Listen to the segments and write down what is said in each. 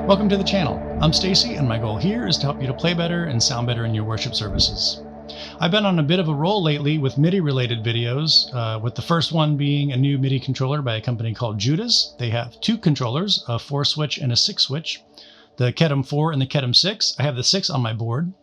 Welcome to the channel. I'm Stacy, and my goal here is to help you to play better and sound better in your worship services. I've been on a bit of a roll lately with MIDI-related videos, with the first one being a new MIDI controller by a company called Judas. They have two controllers, a 4-switch and a 6-switch, the Kedem 4 and the Kedem 6. I have the 6 on my board.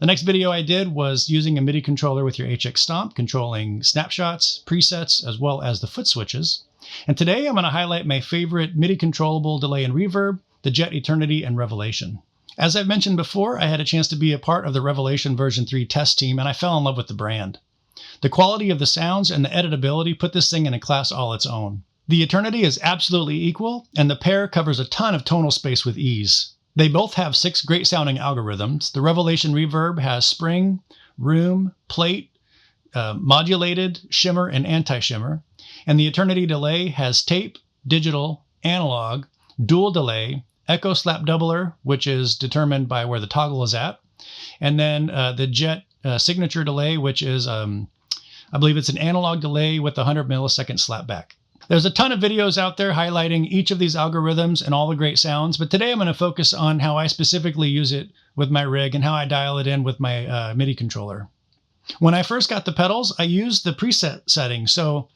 The next video I did was using a MIDI controller with your HX Stomp, controlling snapshots, presets, as well as the foot switches. And today I'm going to highlight my favorite MIDI controllable delay and reverb, the Jet Eternity and Revelation. As I've mentioned before, I had a chance to be a part of the Revelation version 3 test team, and I fell in love with the brand. The quality of the sounds and the editability put this thing in a class all its own. The Eternity is absolutely equal, and the pair covers a ton of tonal space with ease. They both have 6 great sounding algorithms. The Revelation Reverb has spring, room, plate, modulated, shimmer, and anti-shimmer. And the Eternity Delay has tape, digital, analog, dual delay, echo slap doubler, which is determined by where the toggle is at, and then the Jet signature delay, which is, I believe it's an analog delay with 100 millisecond slapback. There's a ton of videos out there highlighting each of these algorithms and all the great sounds, but today I'm going to focus on how I specifically use it with my rig and how I dial it in with my MIDI controller. When I first got the pedals, I used the preset settings. So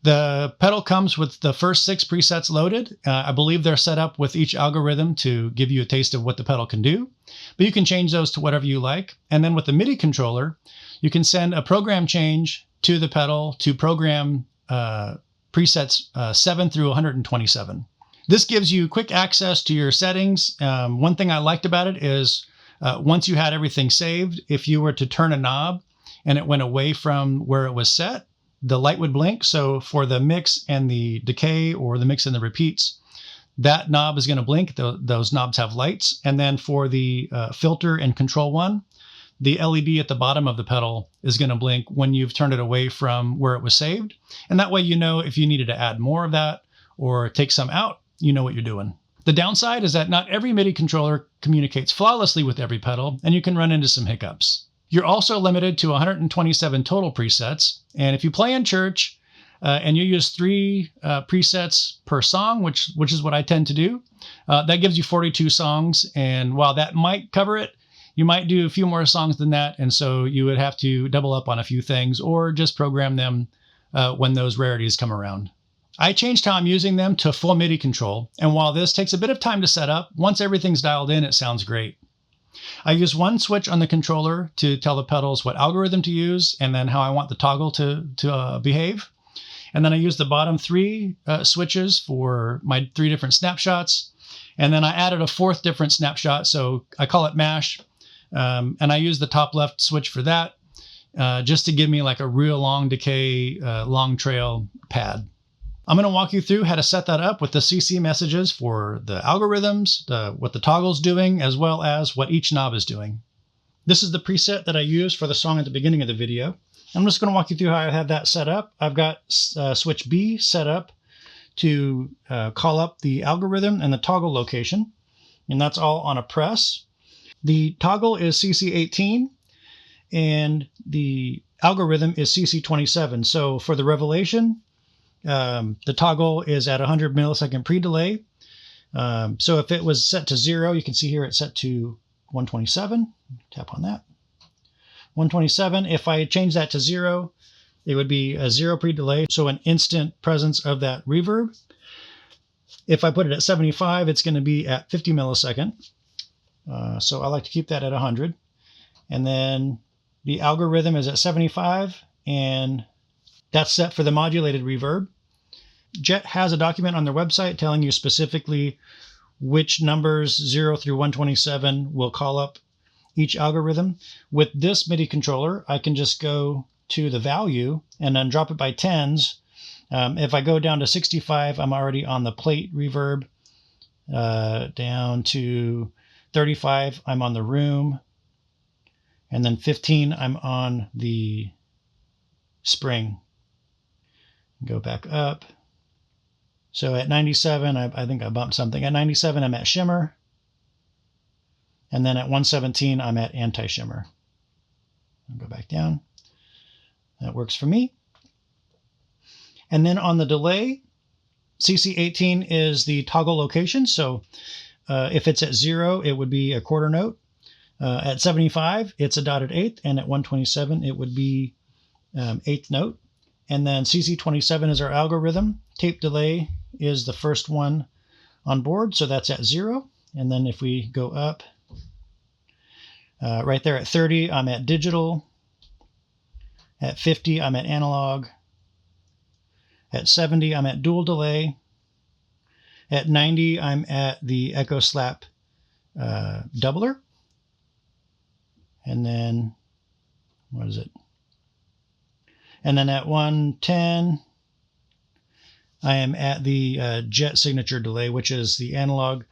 the pedal comes with the first 6 presets loaded. I believe they're set up with each algorithm to give you a taste of what the pedal can do, but you can change those to whatever you like. And then with the MIDI controller, you can send a program change to the pedal to program presets 7 through 127. This gives you quick access to your settings. One thing I liked about it is once you had everything saved, if you were to turn a knob and it went away from where it was set, the light would blink. So for the mix and the decay, or the mix and the repeats, that knob is going to blink. Those knobs have lights. And then for the filter and control one, the LED at the bottom of the pedal is going to blink when you've turned it away from where it was saved. And that way, you know, if you needed to add more of that or take some out, you know what you're doing. The downside is that not every MIDI controller communicates flawlessly with every pedal, and you can run into some hiccups. You're also limited to 127 total presets. And if you play in church and you use 3 presets per song, which is what I tend to do, that gives you 42 songs. And while that might cover it, you might do a few more songs than that. And so you would have to double up on a few things or just program them when those rarities come around. I changed how I'm using them to full MIDI control. And while this takes a bit of time to set up, once everything's dialed in, it sounds great. I use one switch on the controller to tell the pedals what algorithm to use and then how I want the toggle to behave. And then I use the bottom 3 switches for my 3 different snapshots. And then I added a 4th different snapshot, so I call it mash. And I use the top left switch for that, just to give me like a real long decay, long trail pad. I'm going to walk you through how to set that up with the CC messages for the algorithms, what the toggle's doing, as well as what each knob is doing. This is the preset that I used for the song at the beginning of the video. I'm just going to walk you through how I have that set up. I've got switch B set up to call up the algorithm and the toggle location, and that's all on a press. The toggle is CC18, and the algorithm is CC27. So for the Revelation, the toggle is at 100 millisecond pre-delay. So if it was set to 0, you can see here it's set to 127. Tap on that. 127. If I change that to 0, it would be a 0 pre-delay, so an instant presence of that reverb. If I put it at 75, it's going to be at 50 millisecond. So I like to keep that at 100. And then the algorithm is at 75, and that's set for the modulated reverb. Jet has a document on their website telling you specifically which numbers 0 through 127 will call up each algorithm. With this MIDI controller, I can just go to the value and then drop it by 10s. If I go down to 65, I'm already on the plate reverb. Down to 35, I'm on the room. And then 15, I'm on the spring. Go back up. So at 97, I think I bumped something. At 97, I'm at shimmer. And then at 117, I'm at anti-shimmer. I'll go back down. That works for me. And then on the delay, CC18 is the toggle location. So if it's at 0, it would be a quarter note. At 75, it's a dotted eighth, and at 127, it would be eighth note. And then CC27 is our algorithm. Tape delay is the first one on board, so that's at 0. And then if we go up, right there at 30, I'm at digital. At 50, I'm at analog. At 70, I'm at dual delay. At 90, I'm at the echo slap doubler. And then, what is it? And then at 110, I am at the jet signature delay, which is the analog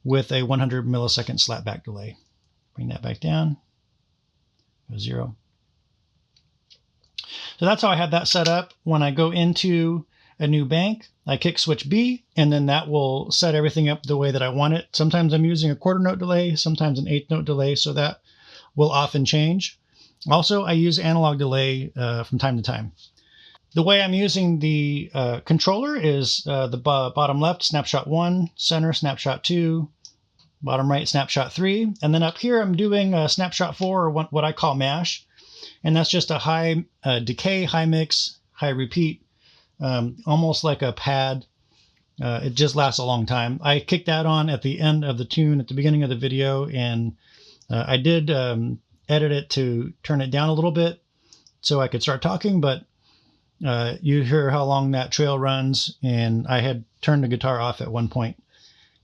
with a 100 millisecond slapback delay. Bring that back down. Go 0. So that's how I have that set up. When I go into a new bank, I kick switch B, and then that will set everything up the way that I want it. Sometimes I'm using a quarter note delay, sometimes an eighth note delay, so that will often change. Also, I use analog delay from time to time. The way I'm using the controller is the bottom left, Snapshot 1, center, Snapshot 2, bottom right, Snapshot 3, and then up here I'm doing Snapshot 4, or what I call MASH, and that's just a high decay, high mix, high repeat, almost like a pad. It just lasts a long time. I kicked that on at the end of the tune at the beginning of the video, and I did edit it to turn it down a little bit so I could start talking, but you hear how long that trail runs, and I had turned the guitar off at one point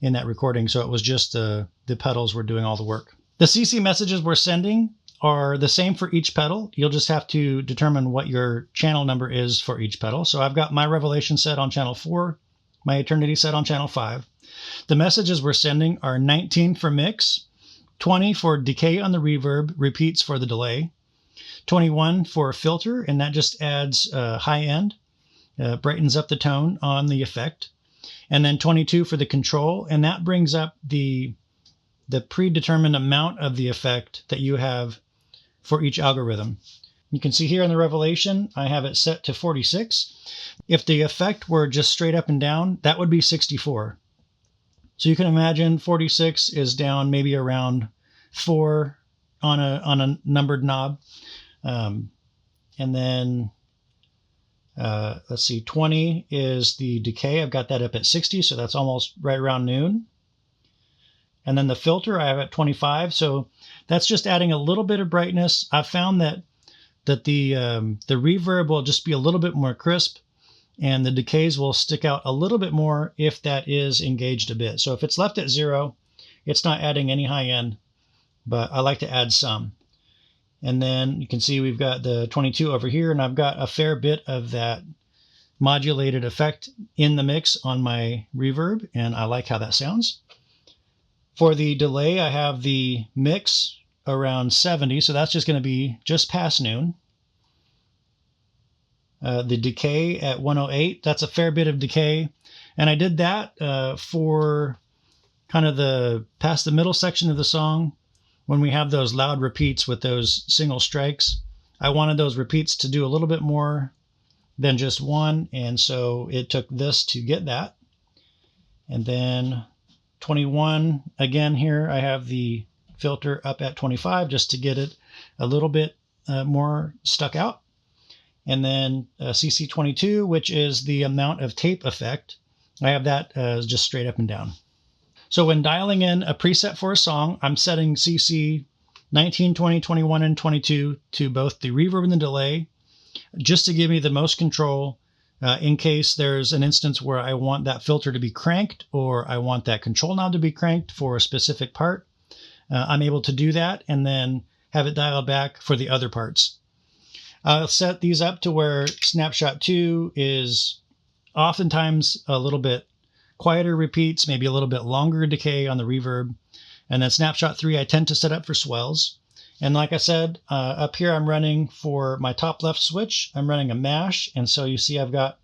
in that recording, so it was just the pedals were doing all the work. The CC messages we're sending are the same for each pedal. You'll just have to determine what your channel number is for each pedal. So I've got my Revelation set on channel 4, my Eternity set on channel 5. The messages we're sending are 19 for mix, 20 for decay on the reverb, repeats for the delay, 21 for filter, and that just adds high end, brightens up the tone on the effect, and then 22 for the control, and that brings up the predetermined amount of the effect that you have for each algorithm. You can see here in the Revelation, I have it set to 46. If the effect were just straight up and down, that would be 64. So you can imagine 46 is down maybe around 4 on a numbered knob. And then, let's see, 20 is the decay. I've got that up at 60, so that's almost right around noon. And then the filter I have at 25, so that's just adding a little bit of brightness. I've found that the reverb will just be a little bit more crisp, and the decays will stick out a little bit more if that is engaged a bit. So if it's left at 0, it's not adding any high end, but I like to add some. And then you can see we've got the 22 over here, and I've got a fair bit of that modulated effect in the mix on my reverb, and I like how that sounds. For the delay, I have the mix around 70, so that's just going to be just past noon. The decay at 108, that's a fair bit of decay. And I did that for kind of past the middle section of the song, when we have those loud repeats with those single strikes. I wanted those repeats to do a little bit more than just one, and so it took this to get that. And then 21, again here, I have the filter up at 25 just to get it a little bit more stuck out. And then CC22, which is the amount of tape effect, I have that just straight up and down. So when dialing in a preset for a song, I'm setting CC 19, 20, 21, and 22 to both the reverb and the delay, just to give me the most control in case there's an instance where I want that filter to be cranked, or I want that control knob to be cranked for a specific part. I'm able to do that and then have it dialed back for the other parts. I'll set these up to where Snapshot 2 is oftentimes a little bit quieter repeats, maybe a little bit longer decay on the reverb. And then Snapshot 3 I tend to set up for swells. And like I said, up here I'm running for my top left switch, I'm running a mash. And so you see I've got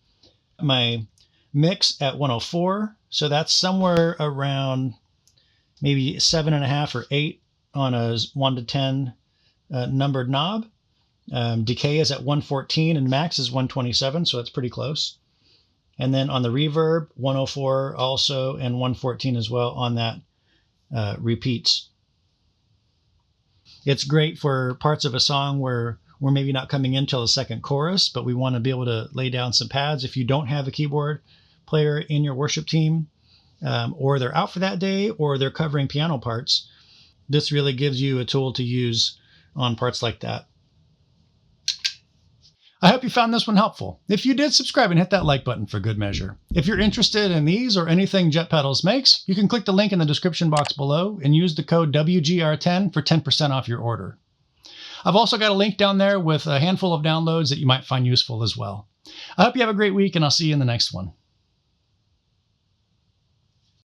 my mix at 104. So that's somewhere around maybe 7.5 or 8 on a 1 to 10 numbered knob. Decay is at 114 and max is 127, so it's pretty close. And then on the reverb, 104 also and 114 as well on that repeats. It's great for parts of a song where we're maybe not coming in till the second chorus, but we want to be able to lay down some pads. If you don't have a keyboard player in your worship team, or they're out for that day, or they're covering piano parts, this really gives you a tool to use on parts like that. I hope you found this one helpful. If you did, subscribe and hit that like button for good measure. If you're interested in these or anything Jet Pedals makes, you can click the link in the description box below and use the code WGR10 for 10% off your order. I've also got a link down there with a handful of downloads that you might find useful as well. I hope you have a great week, and I'll see you in the next one.